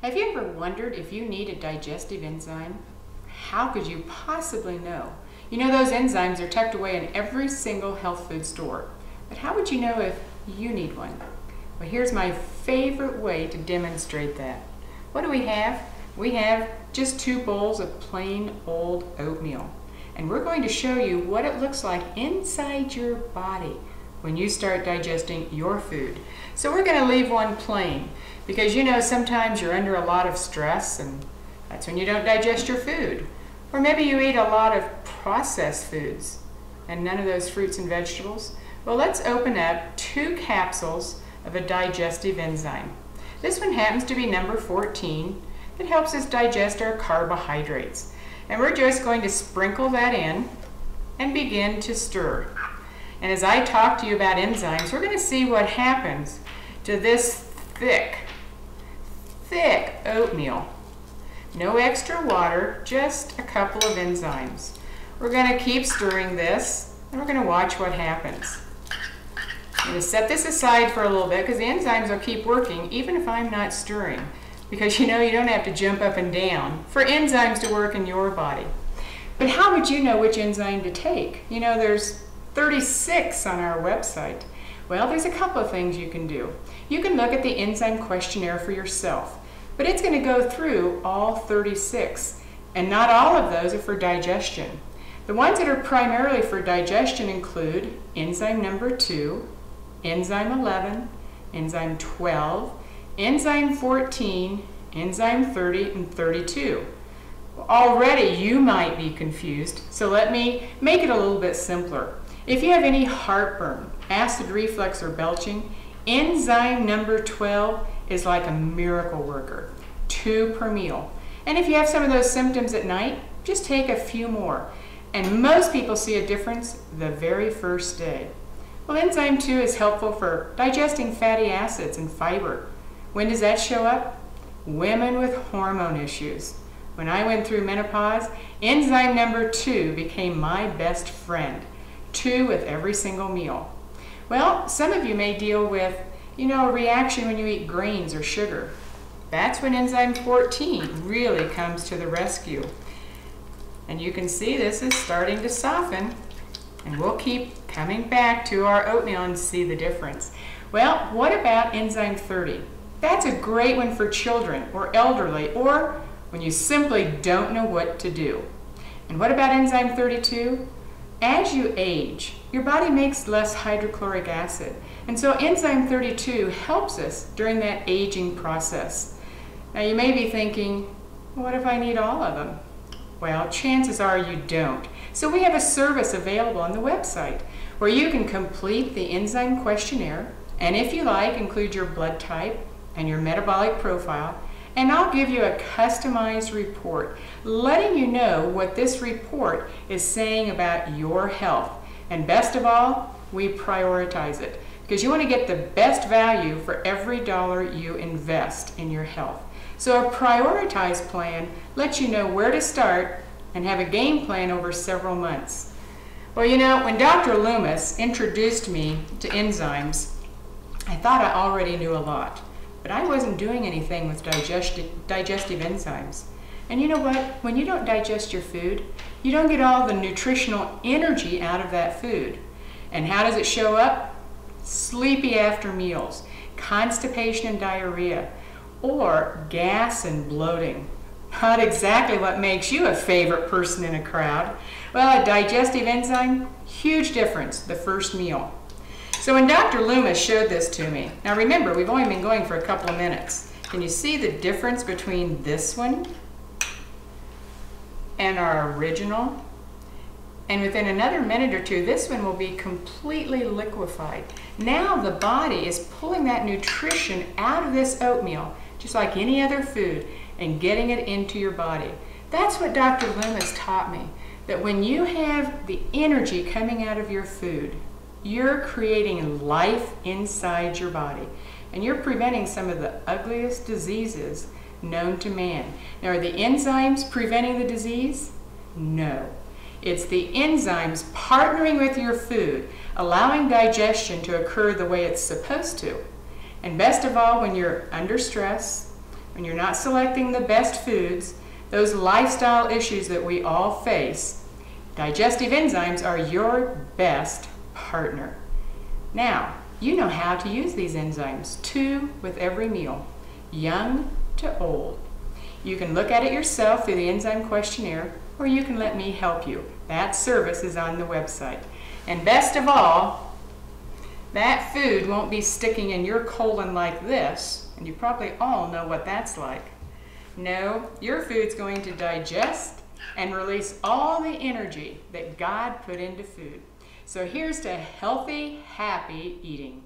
Have you ever wondered if you need a digestive enzyme? How could you possibly know? You know those enzymes are tucked away in every single health food store. But how would you know if you need one? Well, here's my favorite way to demonstrate that. What do we have? We have just 2 bowls of plain old oatmeal. And we're going to show you what it looks like inside your body when you start digesting your food. So we're going to leave one plain because you know sometimes you're under a lot of stress and that's when you don't digest your food. Or maybe you eat a lot of processed foods and none of those fruits and vegetables. Well, let's open up 2 capsules of a digestive enzyme. This one happens to be number 14. It helps us digest our carbohydrates. And we're just going to sprinkle that in and begin to stir. And as I talk to you about enzymes, we're going to see what happens to this thick oatmeal. No extra water, just a couple of enzymes. We're going to keep stirring this, and we're going to watch what happens. I'm going to set this aside for a little bit because the enzymes will keep working even if I'm not stirring. Because you know you don't have to jump up and down for enzymes to work in your body. But how would you know which enzyme to take? You know there's 36 on our website. Well, there's a couple of things you can do. You can look at the enzyme questionnaire for yourself, but it's going to go through all 36, and not all of those are for digestion. The ones that are primarily for digestion include enzyme number 2, enzyme 11, enzyme 12, enzyme 14, enzyme 30, and 32. Already you might be confused, so let me make it a little bit simpler. If you have any heartburn, acid reflux, or belching, enzyme number 12 is like a miracle worker, 2 per meal. And if you have some of those symptoms at night, just take a few more. And most people see a difference the very first day. Well, enzyme 2 is helpful for digesting fatty acids and fiber. When does that show up? Women with hormone issues. When I went through menopause, enzyme number 2 became my best friend. 2 with every single meal. Well, some of you may deal with, a reaction when you eat grains or sugar. That's when enzyme 14 really comes to the rescue. And you can see this is starting to soften, and we'll keep coming back to our oatmeal and see the difference. Well, what about enzyme 30? That's a great one for children or elderly, or when you simply don't know what to do. And what about enzyme 32? As you age, your body makes less hydrochloric acid. And so enzyme 32 helps us during that aging process. Now you may be thinking, what if I need all of them? Well, chances are you don't. So we have a service available on the website where you can complete the enzyme questionnaire, and if you like, include your blood type and your metabolic profile, and I'll give you a customized report letting you know what this report is saying about your health. And best of all, we prioritize it because you want to get the best value for every dollar you invest in your health. So a prioritized plan lets you know where to start and have a game plan over several months. Well, when Dr. Loomis introduced me to enzymes, I thought I already knew a lot. But I wasn't doing anything with digestive enzymes. And you know what? When you don't digest your food, you don't get all the nutritional energy out of that food. And how does it show up? Sleepy after meals, constipation and diarrhea, or gas and bloating. Not exactly what makes you a favorite person in a crowd. Well, a digestive enzyme, huge difference the first meal. So when Dr. Loomis showed this to me, now remember, we've only been going for a couple of minutes. Can you see the difference between this one and our original? And within another minute or two, this one will be completely liquefied. Now the body is pulling that nutrition out of this oatmeal, just like any other food, and getting it into your body. That's what Dr. Loomis taught me, that when you have the energy coming out of your food, you're creating life inside your body, and you're preventing some of the ugliest diseases known to man. Now, are the enzymes preventing the disease? No. It's the enzymes partnering with your food, allowing digestion to occur the way it's supposed to. And best of all, when you're under stress, when you're not selecting the best foods, those lifestyle issues that we all face, digestive enzymes are your best partner. Now, you know how to use these enzymes, 2 with every meal, young to old. You can look at it yourself through the enzyme questionnaire, or you can let me help you. That service is on the website. And best of all, that food won't be sticking in your colon like this, and you probably all know what that's like. No, your food's going to digest and release all the energy that God put into food. So here's to healthy, happy eating.